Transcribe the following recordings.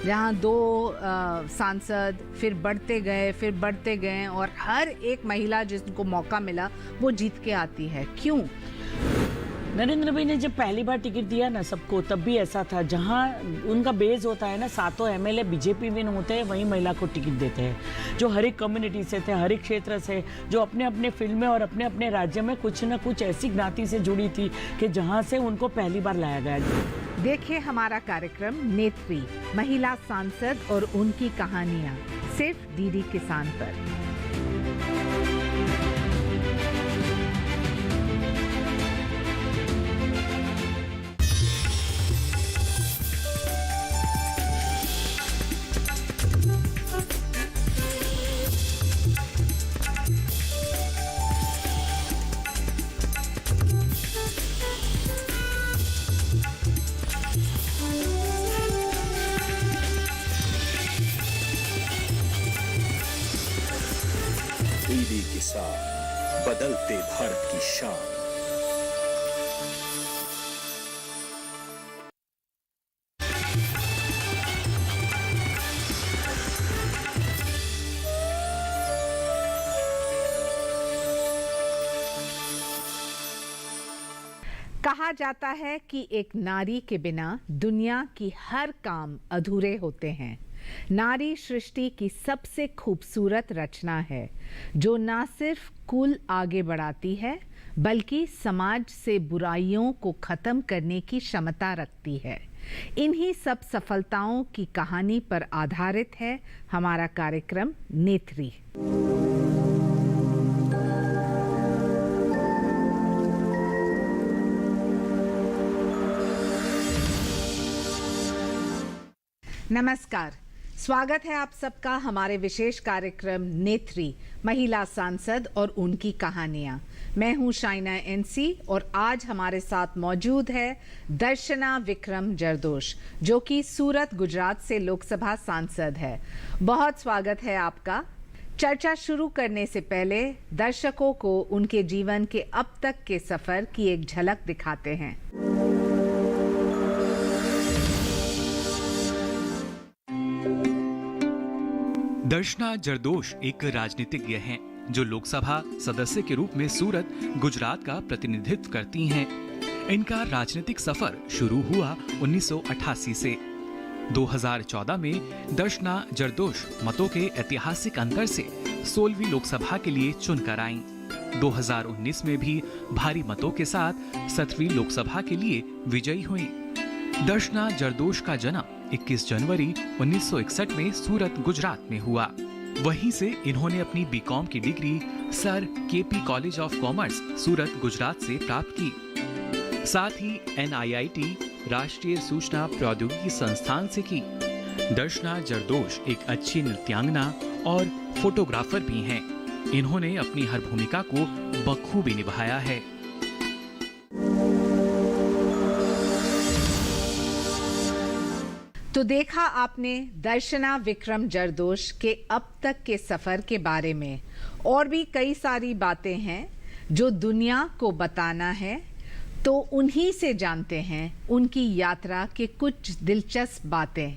जहाँ दो सांसद फिर बढ़ते गए और हर एक महिला जिसको मौका मिला वो जीत के आती है। क्यों? नरेंद्र भाई ने जब पहली बार टिकट दिया ना सबको, तब भी ऐसा था। जहां उनका बेस होता है ना, सातों एमएलए बीजेपी विन होते हैं, वहीं महिला को टिकट देते हैं, जो हर एक कम्युनिटी से थे, हर एक क्षेत्र से, जो अपने अपने फील्ड में और अपने अपने राज्य में कुछ न कुछ ऐसी ज्ञाति से जुड़ी थी कि जहां से उनको पहली बार लाया गया। देखिए हमारा कार्यक्रम नेत्री, महिला सांसद और उनकी कहानियां, सिर्फ डीडी किसान पर। डीडी किसान, बदलते भारत की शान। कहा जाता है कि एक नारी के बिना दुनिया की हर काम अधूरे होते हैं। नारी सृष्टि की सबसे खूबसूरत रचना है, जो ना सिर्फ कुल आगे बढ़ाती है बल्कि समाज से बुराइयों को खत्म करने की क्षमता रखती है। इन्हीं सब सफलताओं की कहानी पर आधारित है हमारा कार्यक्रम नेत्री। नमस्कार, स्वागत है आप सबका हमारे विशेष कार्यक्रम नेत्री, महिला सांसद और उनकी कहानियां। मैं हूं शाइना एनसी और आज हमारे साथ मौजूद है दर्शना विक्रम जरदोश, जो कि सूरत गुजरात से लोकसभा सांसद है। बहुत स्वागत है आपका। चर्चा शुरू करने से पहले दर्शकों को उनके जीवन के अब तक के सफर की एक झलक दिखाते हैं। दर्शना जरदोश एक राजनीतिज्ञ हैं जो लोकसभा सदस्य के रूप में सूरत, गुजरात का प्रतिनिधित्व करती हैं। इनका राजनीतिक सफर शुरू हुआ 1988 से। 2014 में दर्शना जरदोश मतों के ऐतिहासिक अंतर से 16वीं लोकसभा के लिए चुनकर आईं। 2019 में भी भारी मतों के साथ 17वीं लोकसभा के लिए विजयी हुईं। दर्शना जरदोश का जन्म 21 जनवरी 1961 में सूरत, गुजरात में हुआ। वहीं से इन्होंने अपनी बीकॉम की डिग्री sir KP college of commerce, Surat, Gujarat से प्राप्त की। साथ ही NIIT, राष्ट्रीय सूचना प्रौद्योगिकी संस्थान से की। दर्शना जरदोश एक अच्छी नृत्यांगना और फोटोग्राफर भी हैं। इन्होंने अपनी हर भूमिका को बखूबी निभाया है। तो देखा आपने दर्शना विक्रम जरदोश के अब तक के सफर के बारे में। और भी कई सारी बातें हैं जो दुनिया को बताना है, तो उन्हीं से जानते हैं उनकी यात्रा के कुछ दिलचस्प बातें।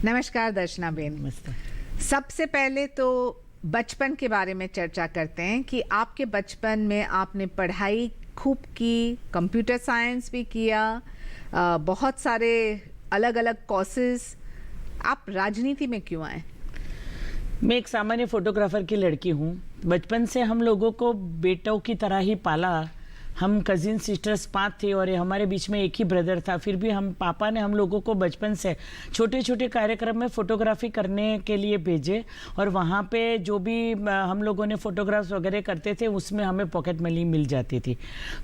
नमस्कार दर्शना बेन। नमस्ते। सबसे पहले तो बचपन के बारे में चर्चा करते हैं कि आपके बचपन में आपने पढ़ाई खूब की, कंप्यूटर साइंस भी किया, बहुत सारे अलग अलग कोर्सेज। आप राजनीति में क्यों आए? मैं एक सामान्य फोटोग्राफर की लड़की हूँ। बचपन से हम लोगों को बेटों की तरह ही पाला। हम कजिन सिस्टर्स 5 थे और हमारे बीच में एक ही ब्रदर था। फिर भी हम पापा ने हम लोगों को बचपन से छोटे छोटे कार्यक्रम में फ़ोटोग्राफी करने के लिए भेजे और वहाँ पे जो भी हम लोगों ने फ़ोटोग्राफ्स वगैरह करते थे उसमें हमें पॉकेट मनी मिल जाती थी।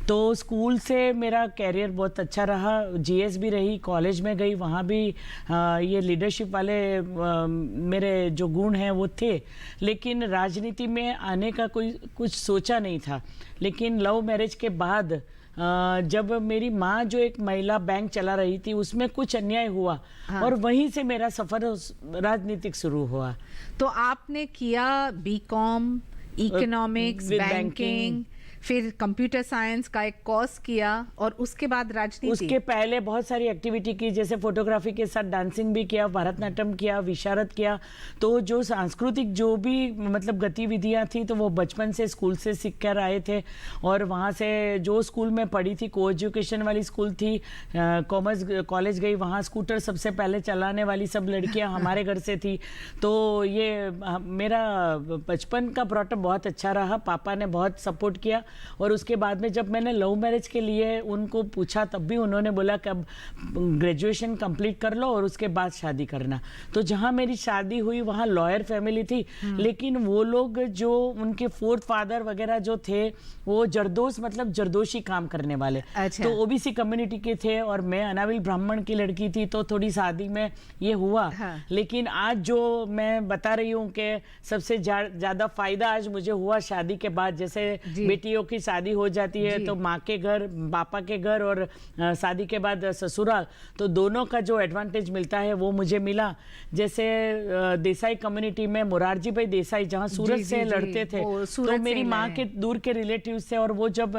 तो स्कूल से मेरा कैरियर बहुत अच्छा रहा। GS भी रही, कॉलेज में गई, वहाँ भी ये लीडरशिप वाले मेरे जो गुण हैं वो थे। लेकिन राजनीति में आने का कोई कुछ सोचा नहीं था। लेकिन लव मैरिज के बाद जब मेरी माँ जो एक महिला बैंक चला रही थी उसमें कुछ अन्याय हुआ। हाँ। और वहीं से मेरा सफर राजनीतिक शुरू हुआ। तो आपने किया बीकॉम, इकोनॉमिक्स, बैंकिंग, फिर कंप्यूटर साइंस का एक कोर्स किया और उसके बाद राजनीति। उसके पहले बहुत सारी एक्टिविटी की, जैसे फोटोग्राफी के साथ डांसिंग भी किया, भरतनाट्यम किया, विशारद किया। तो जो सांस्कृतिक जो भी मतलब गतिविधियां थी तो वो बचपन से स्कूल से सीख कर आए थे। और वहाँ से जो स्कूल में पढ़ी थी, को एजुकेशन वाली स्कूल थी, कॉमर्स कॉलेज गई, वहाँ स्कूटर सबसे पहले चलाने वाली सब लड़कियां हमारे घर से थी। तो ये मेरा बचपन का ब्रॉटअप बहुत अच्छा रहा, पापा ने बहुत सपोर्ट किया। और उसके बाद में जब मैंने लव मैरिज के लिए उनको पूछा तब भी उन्होंने बोला कि अब ग्रेजुएशन कंप्लीट कर लो और उसके बाद शादी करना। तो जहाँ मेरी शादी हुई वहाँ लॉयर फैमिली थी, लेकिन वो लोग जो उनके फोर्थ फादर वगैरह जो थे वो जरदोश मतलब जरदोशी काम करने वाले। अच्छा। तो ओबीसी कम्युनिटी के थे और मैं अनाविल ब्राह्मण की लड़की थी, तो थोड़ी शादी में ये हुआ। हाँ। लेकिन आज जो मैं बता रही हूँ कि सबसे ज्यादा फायदा आज मुझे हुआ शादी के बाद। जैसे बेटियों की शादी हो जाती है तो माँ के घर, पापा के घर और शादी के बाद ससुराल, तो दोनों का जो एडवांटेज मिलता है वो मुझे मिला। जैसे देसाई कम्युनिटी में मोरारजी भाई देसाई जहाँ सूरत से लड़ते थे, तो मेरी माँ के दूर के रिलेटिव से, और वो जब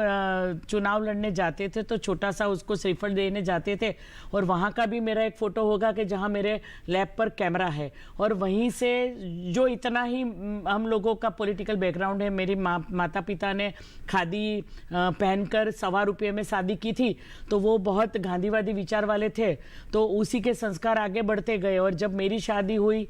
चुनाव लड़ने जाते थे तो छोटा सा उसको श्रीफल देने जाते थे। और वहाँ का भी मेरा एक फोटो होगा कि जहाँ मेरे लैब पर कैमरा है। और वहीं से जो इतना ही हम लोगों का पॉलिटिकल बैकग्राउंड है, मेरी माता पिता ने खादी पहनकर 1.25 रुपये में शादी की थी, तो वो बहुत गांधीवादी विचार वाले थे, तो उसी के संस्कार आगे बढ़ते गए। और जब मेरी शादी हुई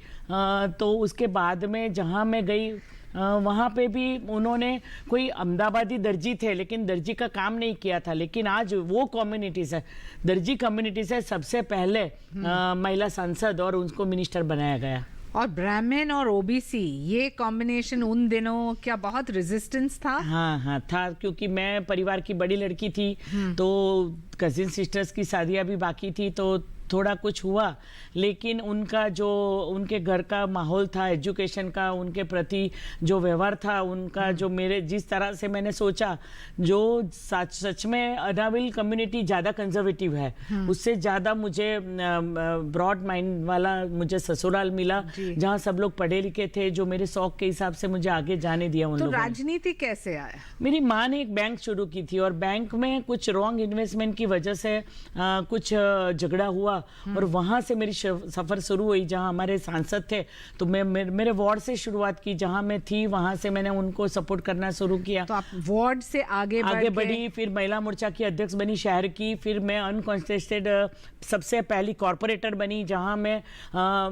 तो उसके बाद में जहाँ मैं गई वहाँ पे भी उन्होंने, कोई अहमदाबादी दर्जी थे लेकिन दर्जी का काम नहीं किया था, लेकिन आज वो कम्युनिटी से, दर्जी कम्युनिटी से सबसे पहले महिला सांसद और उनको मिनिस्टर बनाया गया। और ब्राह्मण और ओबीसी ये कॉम्बिनेशन उन दिनों क्या बहुत रेजिस्टेंस था? हाँ था, क्योंकि मैं परिवार की बड़ी लड़की थी, तो कजिन सिस्टर्स की शादियां भी बाकी थी, तो थोड़ा कुछ हुआ। लेकिन उनका जो उनके घर का माहौल था, एजुकेशन का, उनके प्रति जो व्यवहार था उनका, जो मेरे जिस तरह से मैंने सोचा, जो सच में अनाविल कम्युनिटी ज़्यादा कंजर्वेटिव है, उससे ज़्यादा मुझे ब्रॉड माइंड वाला मुझे ससुराल मिला, जहाँ सब लोग पढ़े लिखे थे, जो मेरे शौक के हिसाब से मुझे आगे जाने दिया उन तो लोगों ने। राजनीति कैसे आया? मेरी माँ ने एक बैंक शुरू की थी और बैंक में कुछ रॉन्ग इन्वेस्टमेंट की वजह से कुछ झगड़ा हुआ और वहां से मेरी सफर शुरू हुई। जहां हमारे सांसद थे तो मैं मेरे वार्ड से शुरुआत की, जहां मैं थी वहां से मैंने उनको सपोर्ट करना शुरू किया। तो आप वार्ड से आगे बढ़ी, फिर महिला मोर्चा की अध्यक्ष बनी शहर की, फिर मैं अनकॉन्टेस्टेड सबसे पहली कॉर्पोरेटर बनी, जहां मैं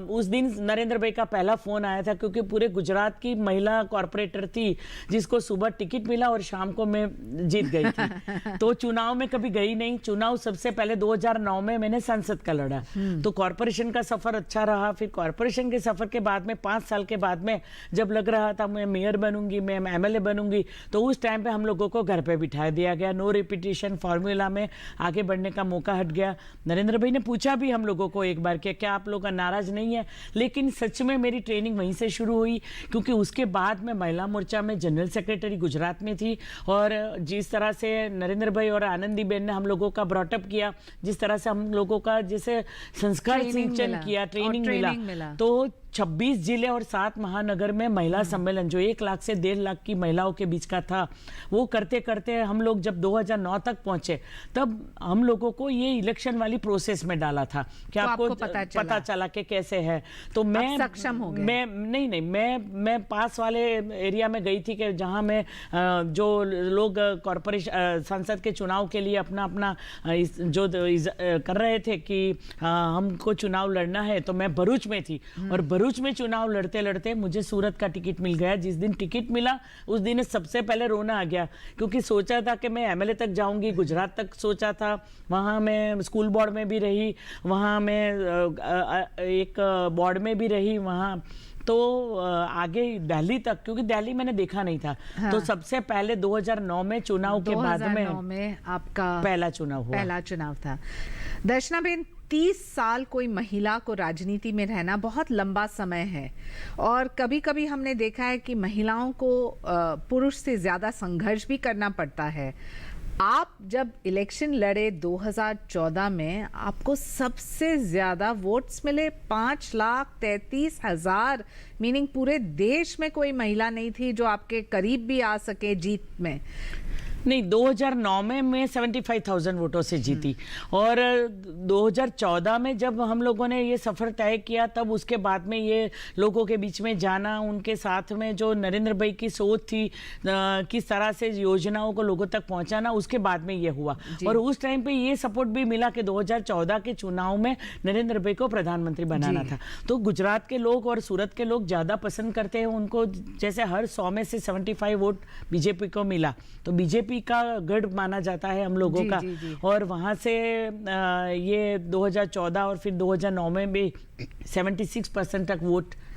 उस दिन नरेंद्र भाई का पहला फोन आया था, क्योंकि पूरे गुजरात की महिला कॉर्पोरेटर थी जिसको सुबह टिकट मिला और शाम को मैं जीत गई थी। तो चुनाव में कभी गई नहीं, चुनाव सबसे पहले 2009 में मैंने संसद का लड़ा। तो कॉर्पोरेशन का सफर अच्छा रहा। फिर कॉर्पोरेशन के सफर के बाद में 5 साल के बाद में जब लग रहा था मैं मेयर बनूंगी, मैं एमएलए बनूंगी, तो उस टाइम पे हम लोगों को घर पे बिठा दिया गया। नो रिपीटिशन फॉर्मूला में आगे बढ़ने का मौका हट गया। नरेंद्र भाई ने पूछा भी हम लोगों को एक बार कि क्या आप लोग का नाराज नहीं है, लेकिन सच में मेरी ट्रेनिंग वहीं से शुरू हुई, क्योंकि उसके बाद में महिला मोर्चा में जनरल सेक्रेटरी गुजरात में थी। और जिस तरह से नरेंद्र भाई और आनंदी बेन ने हम लोगों का ब्रॉटअप किया, जिस तरह से हम लोगों का जैसे संस्कार सिंचन किया, ट्रेनिंग मिला, तो 26 जिले और 7 महानगर में महिला सम्मेलन जो 1 लाख से 1.5 लाख की महिलाओं के बीच का था, वो करते करते हम लोग जब 2009 तक पहुंचे, तब हम लोगों को ये इलेक्शन वाली प्रोसेस में डाला था कि तो आपको पता चला कि कैसे है। तो मैं सक्षम हो गए। मैं पास वाले एरिया में गई थी कि जहां मैं जो लोग कॉर्पोरेशन संसद के चुनाव के लिए अपना जो कर रहे थे कि हमको चुनाव लड़ना है, तो मैं भरूच में थी और भरूच में चुनाव लड़ते लड़ते मुझे सूरत का टिकट मिल गया। जिस दिन टिकट मिला उस दिन सबसे पहले रोना आ गया, क्योंकि सोचा था कि मैं एमएलए तक जाऊंगी, गुजरात तक सोचा था, वहां मैं स्कूल बोर्ड में भी रही, वहां मैं एक बोर्ड में भी रही, वहां तो आगे दिल्ली तक, क्योंकि दिल्ली मैंने देखा नहीं था। हाँ। तो सबसे पहले 2009 में चुनाव के बाद में आपका पहला चुनाव था। दर्शनाबेन, 30 साल कोई महिला को राजनीति में रहना बहुत लंबा समय है, और कभी कभी हमने देखा है कि महिलाओं को पुरुष से ज्यादा संघर्ष भी करना पड़ता है। आप जब इलेक्शन लड़े 2014 में, आपको सबसे ज्यादा वोट्स मिले, 5,33,000, मीनिंग पूरे देश में कोई महिला नहीं थी जो आपके करीब भी आ सके जीत में। नहीं, 2009 में मैं 75,000 वोटों से जीती और 2014 में जब हम लोगों ने ये सफ़र तय किया तब उसके बाद में ये लोगों के बीच में जाना, उनके साथ में जो नरेंद्र भाई की सोच थी किस तरह से योजनाओं को लोगों तक पहुंचाना, उसके बाद में ये हुआ। और उस टाइम पे ये सपोर्ट भी मिला कि 2014 के चुनाव में नरेंद्र भाई को प्रधानमंत्री बनाना था। तो गुजरात के लोग और सूरत के लोग ज़्यादा पसंद करते हैं उनको, जैसे हर 100 में से 75 वोट बीजेपी को मिला, तो बीजेपी का गढ़ माना जाता है हम लोगों का। और वहाँ से ये 2014 और फिर 2009 में भी 76% तक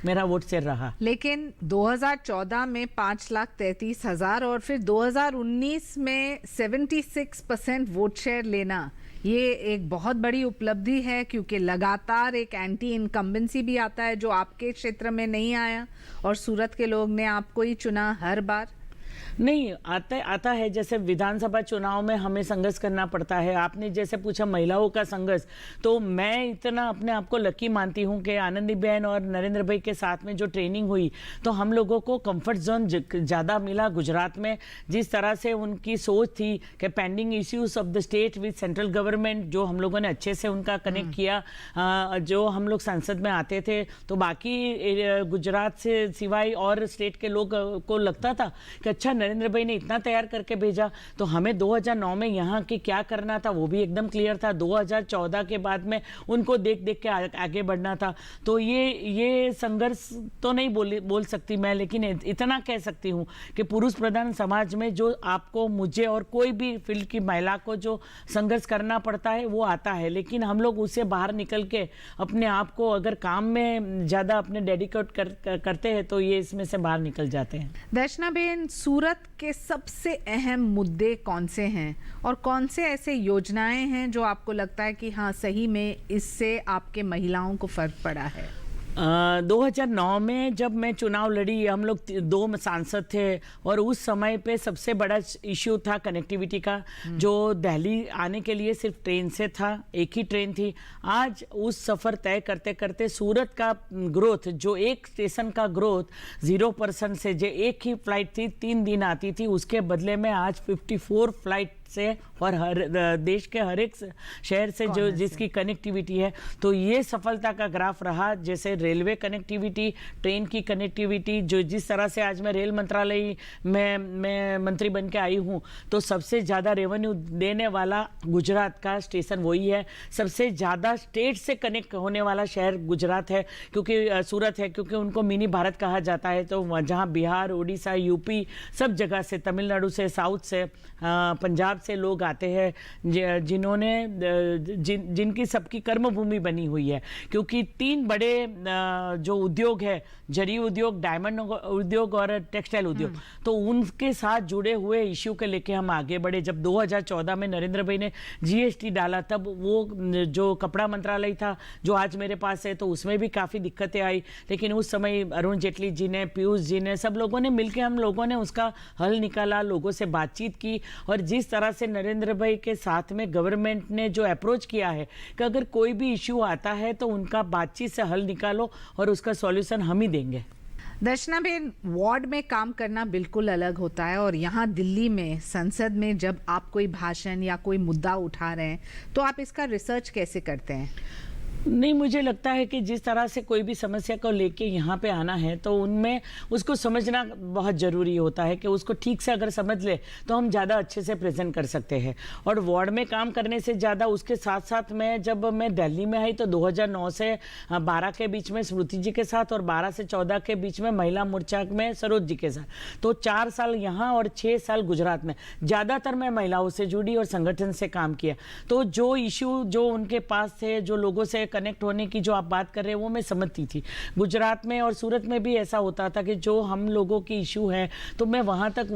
मेरा वोट शेयर रहा। लेकिन 2014 में 5,33,000 और फिर 2019 में 76% वोट शेयर लेना, ये एक बहुत बड़ी उपलब्धि है, क्योंकि लगातार एक एंटी इनकम्बेंसी भी आता है जो आपके क्षेत्र में नहीं आया और सूरत के लोग ने आपको ही चुना हर बार। नहीं, आता है। जैसे विधानसभा चुनाव में हमें संघर्ष करना पड़ता है। आपने जैसे पूछा महिलाओं का संघर्ष, तो मैं इतना अपने आप को लकी मानती हूँ कि आनंदीबेन और नरेंद्र भाई के साथ में जो ट्रेनिंग हुई तो हम लोगों को कंफर्ट जोन ज़्यादा मिला गुजरात में। जिस तरह से उनकी सोच थी कि pending issues of the state with central government, जो हम लोगों ने अच्छे से उनका कनेक्ट किया। जो हम लोग संसद में आते थे तो बाकी गुजरात से सिवाय और स्टेट के लोग को लगता था कि अच्छा नरेंद्र भाई ने इतना तैयार करके भेजा, तो हमें 2009 में यहाँ की क्या करना था वो भी एकदम क्लियर था। 2014 के बाद में उनको देख देख के आगे बढ़ना था। तो ये संघर्ष तो नहीं बोल सकती मैं, लेकिन इतना कह सकती हूँ कि पुरुष प्रधान समाज में जो आपको, मुझे और कोई भी फील्ड की महिला को जो संघर्ष करना पड़ता है वो आता है, लेकिन हम लोग उससे बाहर निकल के अपने आप को अगर काम में ज़्यादा अपने डेडिकेट करते हैं तो ये इसमें से बाहर निकल जाते हैं। दर्शना बेन, सूरत के सबसे अहम मुद्दे कौन से हैं और कौन से ऐसे योजनाएं हैं जो आपको लगता है कि हाँ सही में इससे आपके महिलाओं को फर्क पड़ा है? 2009 में जब मैं चुनाव लड़ी, हम लोग 2 सांसद थे और उस समय पे सबसे बड़ा इश्यू था कनेक्टिविटी का, जो दिल्ली आने के लिए सिर्फ ट्रेन से था, एक ही ट्रेन थी। आज उस सफ़र तय करते करते सूरत का ग्रोथ, जो एक स्टेशन का ग्रोथ 0% से जो एक ही फ्लाइट थी 3 दिन आती थी, उसके बदले में आज 54 फ्लाइट से और हर देश के हर एक शहर से जो जिसकी कनेक्टिविटी है, तो ये सफलता का ग्राफ रहा। जैसे रेलवे कनेक्टिविटी, ट्रेन की कनेक्टिविटी, जो जिस तरह से आज मैं रेल मंत्रालय में मैं मंत्री बन के आई हूँ, तो सबसे ज़्यादा रेवेन्यू देने वाला गुजरात का स्टेशन वही है। सबसे ज़्यादा स्टेट से कनेक्ट होने वाला शहर गुजरात है, क्योंकि सूरत है, क्योंकि उनको मिनी भारत कहा जाता है। तो जहाँ बिहार, उड़ीसा, यूपी सब जगह से, तमिलनाडु से, साउथ से, पंजाब से लोग आते हैं, जिन्होंने जिनकी सबकी कर्मभूमि बनी हुई है। क्योंकि 3 बड़े जो उद्योग है, जरी उद्योग, डायमंड उद्योग और टेक्सटाइल उद्योग, तो उनके साथ जुड़े हुए इश्यू के लेके हम आगे बढ़े। जब 2014 में नरेंद्र भाई ने GST डाला, तब वो जो कपड़ा मंत्रालय था जो आज मेरे पास है, तो उसमें भी काफ़ी दिक्कतें आई, लेकिन उस समय अरुण जेटली जी ने, पीयूष जी ने, सब लोगों ने मिलकर हम लोगों ने उसका हल निकाला, लोगों से बातचीत की। और जिस तरह से नरेंद्र भाई के साथ में गवर्नमेंट ने जो अप्रोच किया है कि अगर कोई भी इश्यू आता है तो उनका बातचीत से हल निकालो और उसका सॉल्यूशन हम ही देंगे। दर्शना बेन, वार्ड में काम करना बिल्कुल अलग होता है और यहाँ दिल्ली में संसद में जब आप कोई भाषण या कोई मुद्दा उठा रहे हैं तो आप इसका रिसर्च कैसे करते हैं? नहीं, मुझे लगता है कि जिस तरह से कोई भी समस्या को लेके यहाँ पे आना है तो उनमें उसको समझना बहुत ज़रूरी होता है कि उसको ठीक से अगर समझ ले तो हम ज़्यादा अच्छे से प्रेजेंट कर सकते हैं। और वार्ड में काम करने से ज़्यादा उसके साथ साथ जब मैं दिल्ली में आई तो 2009 से 12 के बीच में स्मृति जी के साथ और 12 से 14 के बीच में महिला मोर्चा में सरोज जी के साथ, तो 4 साल यहाँ और 6 साल गुजरात में ज़्यादातर मैं महिलाओं से जुड़ी और संगठन से काम किया। तो जो इशू जो उनके पास थे, जो लोगों से कनेक्ट होने की जो आप बात कर रहे हैं, वो मैं समझती थी। गुजरात में और सूरत में भी ऐसा होता था कि जो हम लोगों की इशू है तो मैं वहाँ तक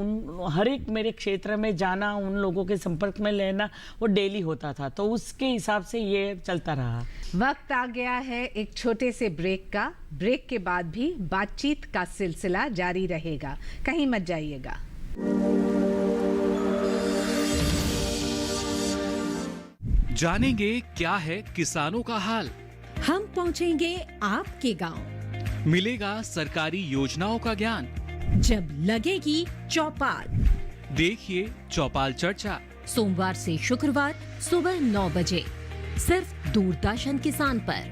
हर एक मेरे क्षेत्र में जाना, उन लोगों के संपर्क में लेना, वो डेली होता था। तो उसके हिसाब से ये चलता रहा। वक्त आ गया है एक छोटे से ब्रेक का। ब्रेक के बाद भी बातचीत का सिलसिला जारी रहेगा, कहीं मत जाइएगा। जानेंगे क्या है किसानों का हाल, हम पहुंचेंगे आपके गांव, मिलेगा सरकारी योजनाओं का ज्ञान, जब लगेगी चौपाल, देखिए चौपाल चर्चा सोमवार से शुक्रवार सुबह 9 बजे सिर्फ दूरदर्शन किसान पर।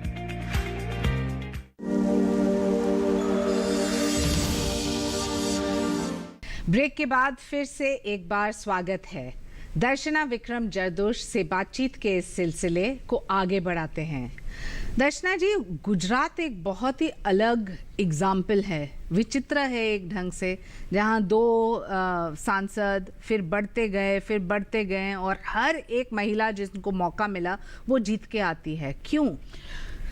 ब्रेक के बाद फिर से एक बार स्वागत है। दर्शना विक्रम जरदोश से बातचीत के इस सिलसिले को आगे बढ़ाते हैं। दर्शना जी, गुजरात एक बहुत ही अलग एग्जाम्पल है, विचित्र है एक ढंग से, जहां दो सांसद फिर बढ़ते गए और हर एक महिला जिनको मौका मिला वो जीत के आती है। क्यों?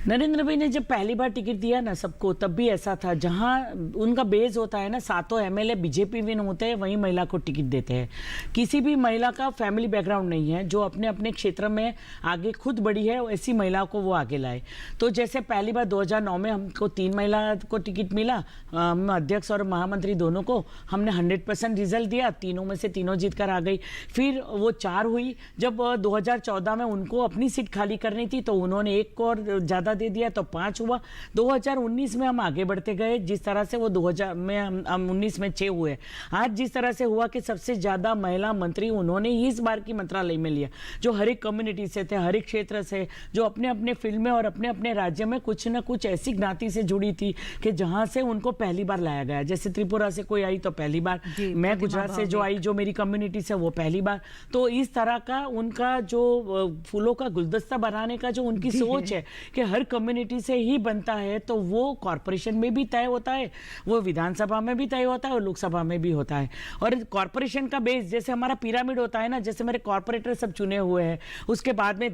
नरेंद्र भाई ने जब पहली बार टिकट दिया ना सबको, तब भी ऐसा था, जहां उनका बेस होता है ना, 7 एमएलए बीजेपी विन होते हैं, वहीं महिला को टिकट देते हैं। किसी भी महिला का फैमिली बैकग्राउंड नहीं है, जो अपने अपने क्षेत्र में आगे खुद बढ़ी है, ऐसी महिला को वो आगे लाए। तो जैसे पहली बार 2009 में हमको 3 महिला को टिकट मिला, हम अध्यक्ष और महामंत्री दोनों को, हमने 100% रिजल्ट दिया, तीनों में से तीनों जीत कर आ गई। फिर वो 4 हुई, जब 2014 में उनको अपनी सीट खाली करनी थी तो उन्होंने एक को और ज़्यादा दे दिया तो 5 हुआ। 2019 में हम आगे बढ़ते गए, जिस तरह से वो 2000 में हम 19 में 6 हुए। आज जिस तरह से हुआ कि सबसे ज्यादा महिला मंत्री उन्होंने ही इस बार की मंत्रालय में लिया, जो हर एक कम्युनिटी से थे, हर एक क्षेत्र से, जो अपने अपने फील्ड में और अपने अपने राज्य में कुछ ना कुछ ऐसी ज्ञाति से जुड़ी थी कि जहां से उनको पहली बार लाया गया। जैसे त्रिपुरा से कोई आई तो पहली बार, मैं गुजरात से जो आई, जो मेरी कम्युनिटी से, वो पहली बार। तो इस तरह का उनका जो फूलों का गुलदस्ता बनाने का जो उनकी सोच है कि हर कम्युनिटी से ही बनता है, तो वो कॉर्पोरेशन में भी तय होता है, वो विधानसभा में भी तय होता है और लोकसभा में भी होता है। और कॉर्पोरेशन का बेस जैसे हमारा पिरामिड होता है ना, जैसे मेरे कॉर्पोरेटर सब चुने हुए हैं, उसके बाद में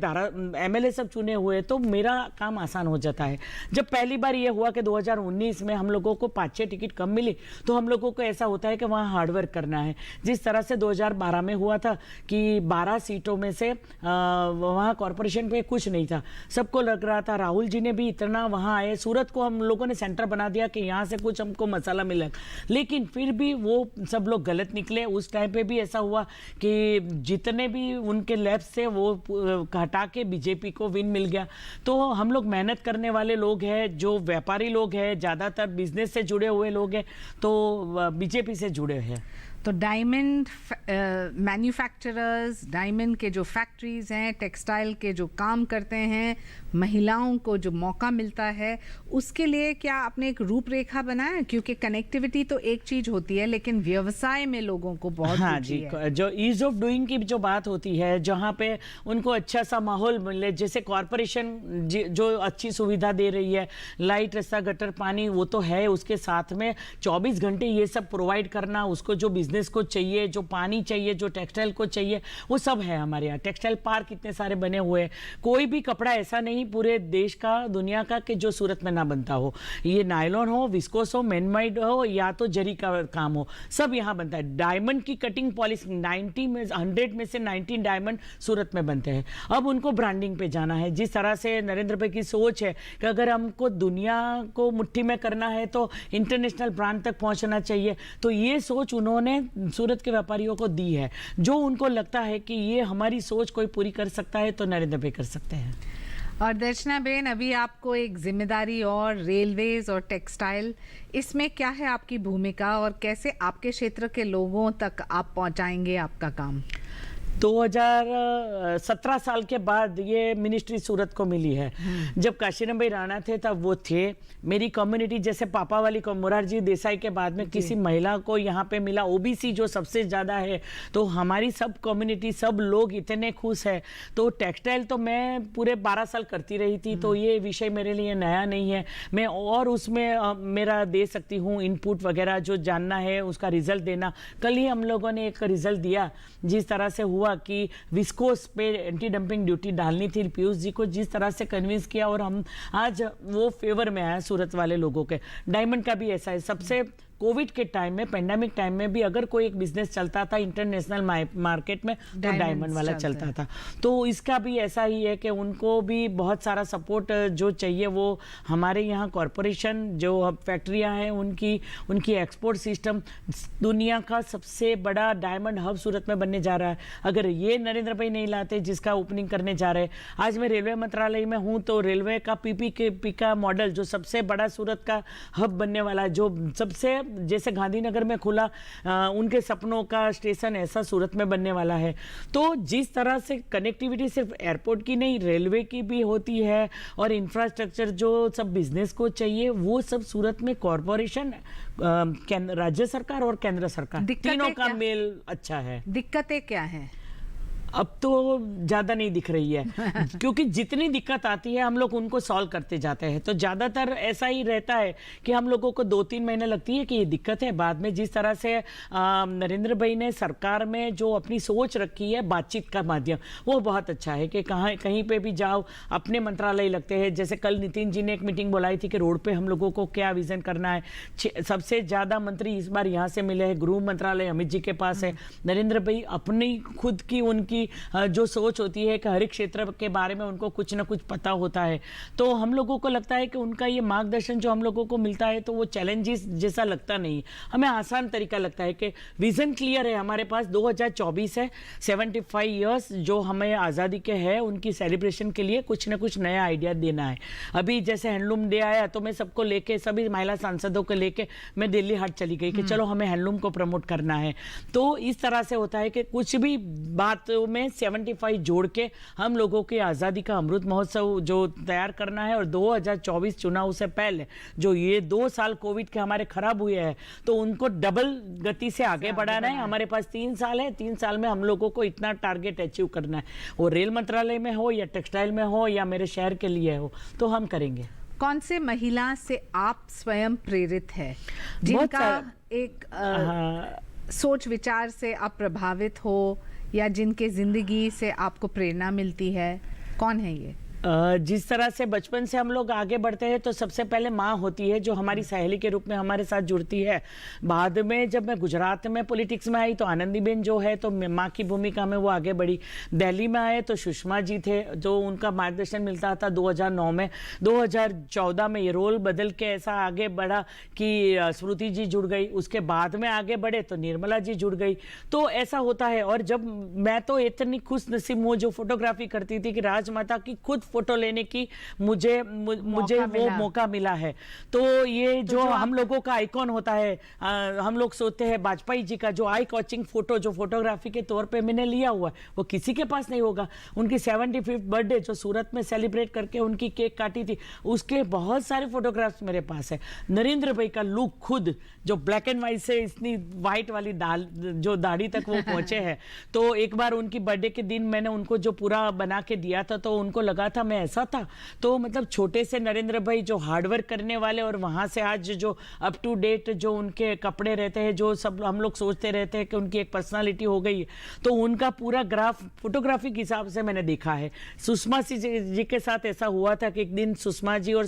एमएलए सब चुने हुए हैं, तो मेरा काम आसान हो जाता है। जब पहली बार ये हुआ कि 2019 में हम लोगों को 5-6 टिकट कम मिली, तो हम लोगों को ऐसा होता है कि वहाँ हार्डवर्क करना है। जिस तरह से 2012 में हुआ था कि 12 सीटों में से वहाँ कॉर्पोरेशन पे कुछ नहीं था, सबको लग रहा था, राहुल जी ने भी इतना वहाँ आए, सूरत को हम लोगों ने सेंटर बना दिया कि यहाँ से कुछ हमको मसाला मिला, लेकिन फिर भी वो सब लोग गलत निकले। उस टाइम पे भी ऐसा हुआ कि जितने भी उनके लेफ्ट से वो हटा के बीजेपी को विन मिल गया। तो हम लोग मेहनत करने वाले लोग हैं, जो व्यापारी लोग हैं, ज़्यादातर बिजनेस से जुड़े हुए लोग हैं, तो बीजेपी से जुड़े हैं। तो डायमंड मैन्युफैक्चरर्स, डायमंड के जो फैक्ट्रीज हैं, टेक्सटाइल के जो काम करते हैं, महिलाओं को जो मौका मिलता है, उसके लिए क्या आपने एक रूपरेखा बनाया? क्योंकि कनेक्टिविटी तो एक चीज होती है, लेकिन व्यवसाय में लोगों को बहुत हाँ जी, जो ईज ऑफ डूइंग की जो बात होती है, जहाँ पे उनको अच्छा सा माहौल मिले, जैसे कॉरपोरेशन जो अच्छी सुविधा दे रही है, लाइट, रास्ता, गटर, पानी, वो तो है, उसके साथ में 24 घंटे ये सब प्रोवाइड करना, उसको जो बिजनेस को चाहिए, जो पानी चाहिए, जो टेक्सटाइल को चाहिए, वो सब है हमारे यहाँ। टेक्सटाइल पार्क इतने सारे बने हुए हैं, कोई भी कपड़ा ऐसा नहीं पूरे देश का, दुनिया का, कि जो सूरत में ना बनता हो। ये नायलॉन हो, विस्कोस हो, मैनमेड हो, या तो जरी का काम हो, सब यहाँ बनता है। डायमंड की कटिंग पॉलिश 100 में से 19 डायमंड सूरत में बनते हैं। अब उनको ब्रांडिंग पे जाना है। जिस तरह से नरेंद्र भाई की सोच है कि अगर हमको दुनिया को मुट्ठी में करना है तो इंटरनेशनल ब्रांड तक पहुंचना चाहिए, तो ये सोच उन्होंने सूरत के व्यापारियों को दी है। जो उनको लगता है कि ये हमारी सोच कोई पूरी कर सकता है, तो नरेंद्र भाई कर सकते हैं। और दर्शना बेन, अभी आपको एक जिम्मेदारी और रेलवेज और टेक्सटाइल, इसमें क्या है आपकी भूमिका और कैसे आपके क्षेत्र के लोगों तक आप पहुंचाएंगे आपका काम? 2017 साल के बाद ये मिनिस्ट्री सूरत को मिली है। जब काशीराम भाई राणा थे तब वो थे। मेरी कम्युनिटी जैसे पापा वाली को मोरारजी देसाई के बाद में किसी महिला को यहाँ पे मिला, ओबीसी जो सबसे ज़्यादा है, तो हमारी सब कम्युनिटी, सब लोग इतने खुश है। तो टेक्सटाइल तो मैं पूरे 12 साल करती रही थी, तो ये विषय मेरे लिए नया नहीं है। मैं और उसमें मेरा दे सकती हूँ इनपुट वगैरह, जो जानना है उसका रिजल्ट देना। कल ही हम लोगों ने एक रिजल्ट दिया, जिस तरह से हुआ कि विस्कोस पे एंटी डंपिंग ड्यूटी डालनी थी, पीयूष जी को जिस तरह से कन्विंस किया, और हम आज वो फेवर में आया सूरत वाले लोगों के। डायमंड का भी ऐसा है, सबसे कोविड के टाइम में, पेंडेमिक टाइम में भी अगर कोई एक बिजनेस चलता था इंटरनेशनल मार्केट में, तो डायमंड वाला चलता था। तो इसका भी ऐसा ही है कि उनको भी बहुत सारा सपोर्ट जो चाहिए वो हमारे यहाँ कॉरपोरेशन, जो फैक्ट्रियाँ हैं उनकी एक्सपोर्ट सिस्टम, दुनिया का सबसे बड़ा डायमंड हब सूरत में बनने जा रहा है। अगर ये नरेंद्र भाई नहीं लाते, जिसका ओपनिंग करने जा रहे हैं, आज मैं रेलवे मंत्रालय में हूँ, तो रेलवे का पीपीपी का मॉडल जो सबसे बड़ा सूरत का हब बनने वाला है, जो सबसे जैसे गांधीनगर में खुला उनके सपनों का स्टेशन, ऐसा सूरत में बनने वाला है। तो जिस तरह से कनेक्टिविटी सिर्फ एयरपोर्ट की नहीं, रेलवे की भी होती है, और इंफ्रास्ट्रक्चर जो सब बिजनेस को चाहिए वो सब सूरत में कॉरपोरेशन, राज्य सरकार और केंद्र सरकार दिक्कतें तीनों का क्या? मेल अच्छा है। दिक्कतें क्या है? अब तो ज़्यादा नहीं दिख रही है क्योंकि जितनी दिक्कत आती है हम लोग उनको सॉल्व करते जाते हैं। तो ज़्यादातर ऐसा ही रहता है कि हम लोगों को 2-3 महीने लगती है कि ये दिक्कत है, बाद में जिस तरह से नरेंद्र भाई ने सरकार में जो अपनी सोच रखी है बातचीत का माध्यम, वो बहुत अच्छा है कि कहीं पे भी जाओ अपने मंत्रालय लगते हैं। जैसे कल नितिन जी ने एक मीटिंग बुलाई थी कि रोड पे हम लोगों को क्या विजन करना है। सबसे ज़्यादा मंत्री इस बार यहाँ से मिले हैं, गृह मंत्रालय अमित जी के पास है। नरेंद्र भाई अपनी खुद की उनकी जो सोच होती है कि हर एक क्षेत्र के बारे में उनको कुछ ना कुछ पता होता है, तो हम लोगों को लगता है कि उनका ये मार्गदर्शन जो हम लोगों को मिलता है तो वो चैलेंजेस जैसा लगता नहीं, हमें आसान तरीका लगता है कि विजन क्लियर है हमारे पास। 2024 है, 75 ईयर्स जो हमें आज़ादी के है उनकी सेलिब्रेशन के लिए कुछ ना कुछ नया आइडिया देना है। अभी जैसे हैंडलूम डे आया तो मैं सबको लेके, सभी महिला सांसदों को लेके मैं दिल्ली हाट चली गई कि चलो हमें हैंडलूम को प्रमोट करना है। तो इस तरह से होता है कि कुछ भी बातों में 75 जोड़ के हम लोगों की आज़ादी का अमृत महोत्सव जो तैयार करना है। और 2024 चुनाव से पहले जो ये 2 साल कोविड के हमारे खराब हुए हैं तो उनको डबल गति से आगे बढ़ाना है। हमारे पास 3 साल है, 3 साल में हम लोगों को इतना टारगेट अचीव करना है, वो रेल मंत्रालय में हो या टेक्सटाइल में हो या मेरे शहर के लिए हो, तो हम करेंगे। कौन से महिला से आप स्वयं प्रेरित है, बहुत जिनका सारा- एक सोच विचार से आप प्रभावित हो या जिनके जिंदगी से आपको प्रेरणा मिलती है? कौन है ये? जिस तरह से बचपन से हम लोग आगे बढ़ते हैं तो सबसे पहले माँ होती है जो हमारी सहेली के रूप में हमारे साथ जुड़ती है। बाद में जब मैं गुजरात में पॉलिटिक्स में आई तो आनंदीबेन जो है तो माँ की भूमिका में वो आगे बढ़ी। दिल्ली में आए तो सुषमा जी थे जो उनका मार्गदर्शन मिलता था 2009 में। 2014 में ये रोल बदल के ऐसा आगे बढ़ा कि स्मृति जी जुड़ गई, उसके बाद में आगे बढ़े तो निर्मला जी जुड़ गई। तो ऐसा होता है। और जब मैं तो इतनी खुश नसीब हूँ जो फोटोग्राफी करती थी कि राजमाता की खुद फोटो लेने की मुझे वो मौका मिला है। तो ये जो हम लोगों का आइकॉन होता है, हम लोग सोचते हैं वाजपेयी जी का जो आई कॉचिंग फोटो जो फोटोग्राफी के तौर पे मैंने लिया हुआ है वो किसी के पास नहीं होगा। उनकी 75th बर्थडे जो सूरत में सेलिब्रेट करके उनकी केक काटी थी उसके बहुत सारे फोटोग्राफ्स मेरे पास है। नरेंद्र भाई का लुक खुद जो ब्लैक एंड व्हाइट से इतनी व्हाइट वाली जो दाढ़ी तक वो पहुंचे हैं। तो एक बार उनकी बर्थडे के दिन मैंने उनको जो पूरा बना के दिया था तो उनको लगा था मैं ऐसा था। तो मतलब छोटे से नरेंद्र भाई जो हार्डवर्क करने वाले और वहां से आज जो अप टू डेट जो उनके कपड़े रहते हैं, जो सब हम लोग सोचते रहते हैं कि उनकी एक पर्सनालिटी हो गई, तो उनका पूरा ग्राफ फोटोग्राफी के हिसाब से मैंने देखा है। सुषमा जी के साथ ऐसा हुआ था कि एक दिन सुषमा जी और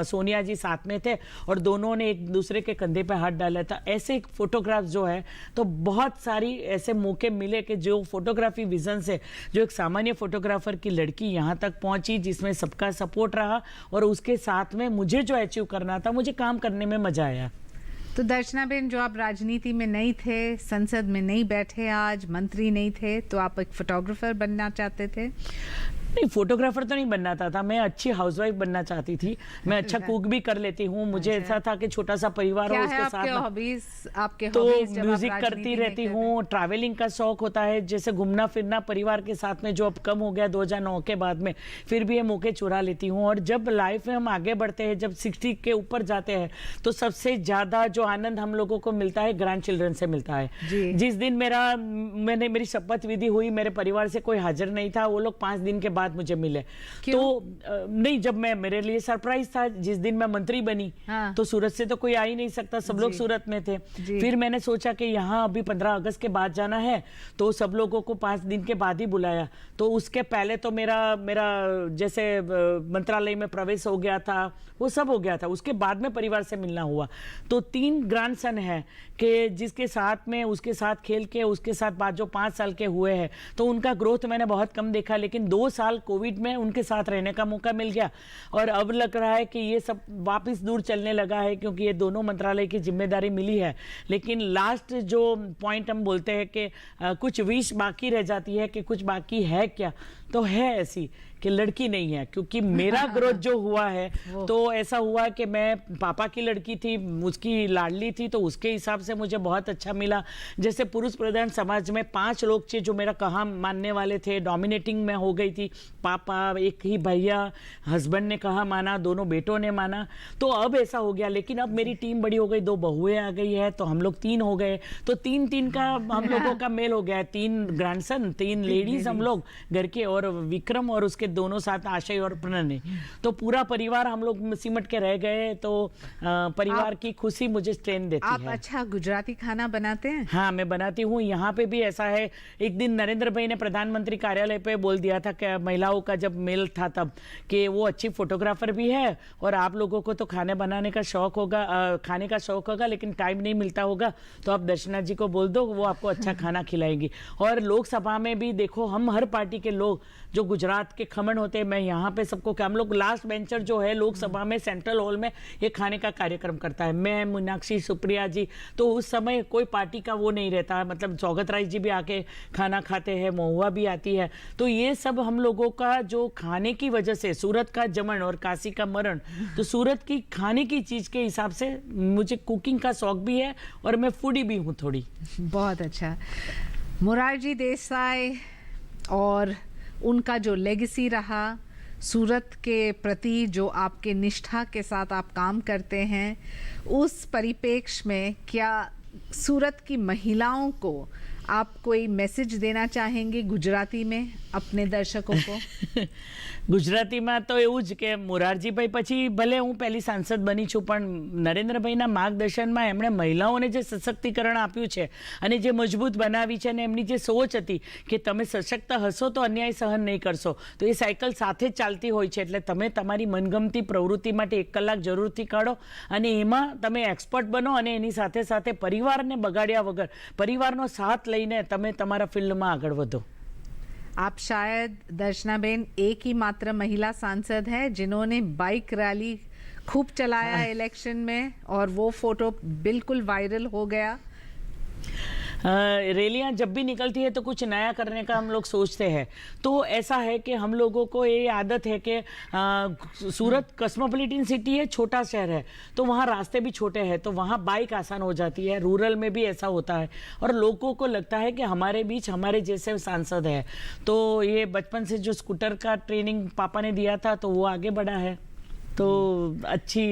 सोनिया जी साथ में थे और दोनों ने एक दूसरे के कंधे पे हाथ डाला था। ऐसे फोटोग्राफ जो है तो बहुत सारी ऐसे मौके मिले कि जो फोटोग्राफी विजन से जो एक सामान्य फोटोग्राफर की लड़की यहाँ तक पहुंची जिसमें सबका सपोर्ट रहा और उसके साथ में मुझे जो अचीव करना था मुझे काम करने में मजा आया। तो दर्शना बेन, जो आप राजनीति में नहीं थे, संसद में नहीं बैठे, आज मंत्री नहीं थे, तो आप एक फोटोग्राफर बनना चाहते थे? नहीं, फोटोग्राफर तो नहीं बनना था, मैं अच्छी हाउसवाइफ बनना चाहती थी। मैं अच्छा कुक भी कर लेती हूँ। मुझे ऐसा था कि छोटा सा परिवार हो, उसके साथ आपके तो हॉबीज जब आप म्यूजिक राजनीति करती में रहती थे? हूँ। ट्रैवलिंग का शौक होता है, जैसे घूमना फिरना परिवार के साथ में जो अब कम हो गया 2009 के बाद में, फिर भी ये मौके चुरा लेती हूँ। और जब लाइफ में हम आगे बढ़ते हैं, जब 60 के ऊपर जाते हैं तो सबसे ज्यादा जो आनंद हम लोगों को मिलता है ग्रैंड चिल्ड्रन से मिलता है। जिस दिन मेरी शपथ विधि हुई, मेरे परिवार से कोई हाजिर नहीं था, वो लोग 5 दिन के बाद मुझे मिले। तो नहीं, जब मेरे लिए सरप्राइज था जिस दिन मैं मंत्री बनी। तो सूरत से तो कोई आ ही नहीं सकता, सब लोग सूरत में थे। फिर मैंने सोचा कि यहाँ अभी 15 अगस्त के बाद जाना है तो सब लोगों को 5 दिन के बाद ही बुलाया। तो उसके पहले तो मेरा जैसे मंत्रालय में प्रवेश हो गया था, वो सब हो गया था। उसके बाद में परिवार से मिलना हुआ। तो 3 ग्रैंडसन है कि जिसके साथ में उसके साथ खेल के उसके साथ बाद जो 5 साल के हुए हैं तो उनका ग्रोथ मैंने बहुत कम देखा। लेकिन 2 साल कोविड में उनके साथ रहने का मौका मिल गया और अब लग रहा है कि ये सब वापस दूर चलने लगा है क्योंकि ये दोनों मंत्रालय की जिम्मेदारी मिली है। लेकिन लास्ट जो पॉइंट हम बोलते हैं कि कुछ विश बाकी रह जाती है कि कुछ बाकी है क्या, तो है ऐसी कि लड़की नहीं है, क्योंकि मेरा ग्रोथ जो हुआ है तो ऐसा हुआ कि मैं पापा की लड़की थी, उसकी लाडली थी, तो उसके हिसाब से मुझे बहुत अच्छा मिला। जैसे पुरुष प्रधान समाज में 5 लोग थे जो मेरा कहा मानने वाले थे, डोमिनेटिंग में हो गई थी, पापा, एक ही भैया, हस्बैंड ने कहा माना, दोनों बेटों ने माना, तो अब ऐसा हो गया। लेकिन अब मेरी टीम बड़ी हो गई, 2 बहुएं आ गई है, तो हम लोग 3 हो गए, तो 3-3 का हम लोगों का मेल हो गया है। 3 ग्रैंडसन, 3 लेडीज हम लोग घर के, और विक्रम और उसके दोनों साथ आशय और प्रणय, तो पूरा परिवार हम लोग सिमट के रह गए। तो परिवार की खुशी मुझे स्ट्रेन देती आप है। अच्छा गुजराती खाना बनाते हैं? हाँ, मैं बनाती हूँ। यहाँ पे भी ऐसा है, एक दिन नरेंद्र भाई ने प्रधानमंत्री कार्यालय पे बोल दिया था कि महिलाओं का जब मेल था तब, कि वो अच्छी फोटोग्राफर भी है और आप लोगों को तो खाने बनाने का शौक होगा, खाने का शौक होगा, लेकिन टाइम नहीं मिलता होगा, तो आप दर्शना जी को बोल दो, वो आपको अच्छा खाना खिलाएंगी। और लोकसभा में भी देखो, हम हर पार्टी के लोग जो गुजरात के खमन होते हैं, मैं यहाँ पे सबको, हम लोग लास्ट बेंचर जो है लोकसभा में सेंट्रल हॉल में ये खाने का कार्यक्रम करता है, मैं, मीनाक्षी, सुप्रिया जी, तो उस समय कोई पार्टी का वो नहीं रहता, मतलब सौगत राय जी भी आके खाना खाते हैं, महुआ भी आती है। तो ये सब हम लोगों का जो खाने की वजह से, सूरत का जमन और काशी का मरण, तो सूरत की खाने की चीज के हिसाब से मुझे कुकिंग का शौक भी है और मैं फूडी भी हूँ थोड़ी। बहुत अच्छा। मोरारजी देसाई और उनका जो लेगेसी रहा, सूरत के प्रति जो आपके निष्ठा के साथ आप काम करते हैं, उस परिप्रेक्ष्य में क्या सूरत की महिलाओं को आप कोई मैसेज देना चाहेंगे गुजराती में अपने दर्शकों को? ગુજરાતીમાં તો એવું જ કે મોરારજીભાઈ પછી ભલે હું પહેલી સાંસદ બની છું, પણ નરેન્દ્રભાઈના માર્ગદર્શનમાં એમણે મહિલાઓને જે સશક્તિકરણ આપ્યું છે અને જે મજબૂત બનાવી છે, અને એમની જે સોચ હતી કે તમે સશક્ત હશો તો અન્યાય સહન નહીં કરશો, તો એ સાયકલ સાથે જ ચાલતી હોય છે, એટલે તમે તમારી મનગમતી પ્રવૃત્તિ માટે 1 કલાક જરૂરથી કાઢો અને એમાં તમે એક્સપર્ટ બનો, અને એની સાથે સાથે પરિવારને બગાડ્યા વગર, પરિવારનો સાથ લઈને તમે તમારા ફિલ્ડમાં આગળ વધો। आप शायद दर्शनाबेन एक ही मात्र महिला सांसद है जिन्होंने बाइक रैली खूब चलाया इलेक्शन में, और वो फोटो बिल्कुल वायरल हो गया। रैलियां जब भी निकलती है तो कुछ नया करने का हम लोग सोचते हैं, तो ऐसा है कि हम लोगों को ये आदत है कि सूरत कॉस्मोपॉलिटन सिटी है, छोटा शहर है, तो वहाँ रास्ते भी छोटे हैं, तो वहाँ बाइक आसान हो जाती है। रूरल में भी ऐसा होता है, और लोगों को लगता है कि हमारे बीच हमारे जैसे सांसद है, तो ये बचपन से जो स्कूटर का ट्रेनिंग पापा ने दिया था, तो वो आगे बढ़ा है। तो अच्छी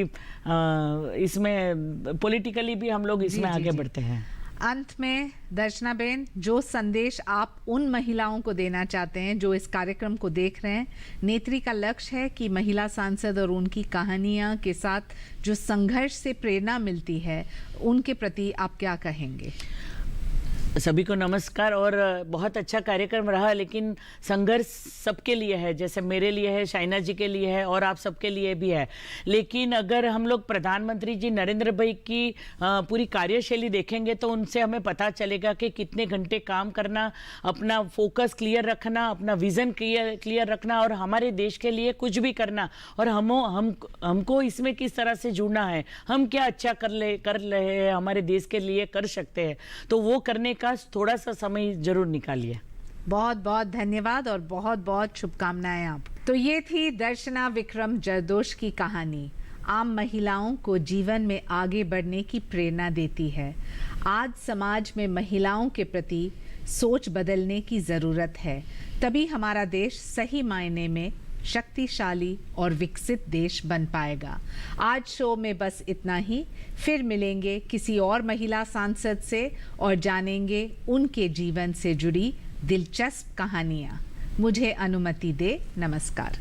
इसमें पॉलिटिकली भी हम लोग इसमें आगे बढ़ते हैं। अंत में दर्शनाबेन, जो संदेश आप उन महिलाओं को देना चाहते हैं जो इस कार्यक्रम को देख रहे हैं, नेत्री का लक्ष्य है कि महिला सांसद और उनकी कहानियां के साथ जो संघर्ष से प्रेरणा मिलती है, उनके प्रति आप क्या कहेंगे? सभी को नमस्कार। और बहुत अच्छा कार्यक्रम रहा, लेकिन संघर्ष सबके लिए है, जैसे मेरे लिए है, शाइना जी के लिए है, और आप सबके लिए भी है। लेकिन अगर हम लोग प्रधानमंत्री जी नरेंद्र भाई की पूरी कार्यशैली देखेंगे तो उनसे हमें पता चलेगा कि कितने घंटे काम करना, अपना फोकस क्लियर रखना, अपना विजन क्लियर रखना, और हमारे देश के लिए कुछ भी करना, और हमको इसमें किस तरह से जुड़ना है, हम क्या अच्छा कर रहे हैं, हमारे देश के लिए कर सकते हैं, तो वो करने का थोड़ा सा समय जरूर निकालिए। बहुत बहुत धन्यवाद और बहुत बहुत शुभकामनाएं आप। तो ये थी दर्शना विक्रम जरदोश की कहानी। आम महिलाओं को जीवन में आगे बढ़ने की प्रेरणा देती है। आज समाज में महिलाओं के प्रति सोच बदलने की ज़रूरत है, तभी हमारा देश सही मायने में शक्तिशाली और विकसित देश बन पाएगा। आज शो में बस इतना ही, फिर मिलेंगे किसी और महिला सांसद से और जानेंगे उनके जीवन से जुड़ी दिलचस्प कहानियाँ। मुझे अनुमति दे, नमस्कार।